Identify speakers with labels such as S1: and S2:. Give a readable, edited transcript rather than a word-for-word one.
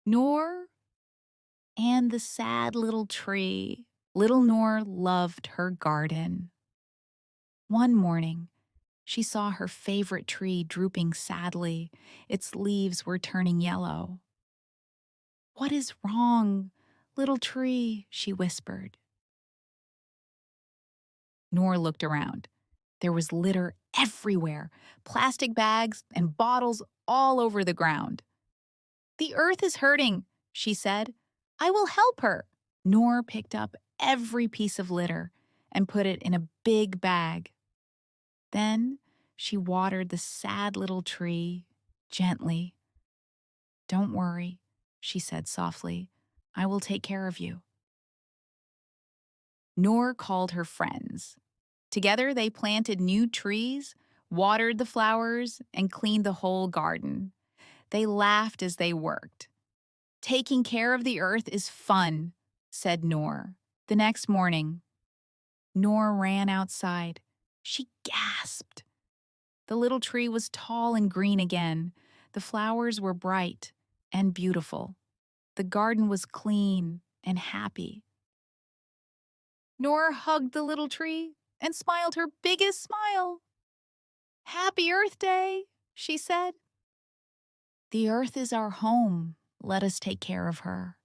S1: Noor and the sad little tree. Little Noor loved her garden. One morning, she saw her favorite tree drooping sadly. Its leaves were turning yellow. "What is wrong, little tree?" she whispered. Noor looked around. There was litter everywhere, plastic bags and bottles all over the ground. "The earth is hurting," she said. "I will help her." Noor picked up every piece of litter and put it in a big bag. Then she watered the sad little tree gently. "Don't worry," she said softly. "I will take care of you." Noor called her friends. Together they planted new trees, watered the flowers, and cleaned the whole garden. They laughed as they worked. "Taking care of the earth is fun," said Noor. The next morning, Noor ran outside. She gasped. The little tree was tall and green again. The flowers were bright and beautiful. The garden was clean and happy. Noor hugged the little tree and smiled her biggest smile. "Happy Earth Day," she said. "The earth is our home. Let us take care of her."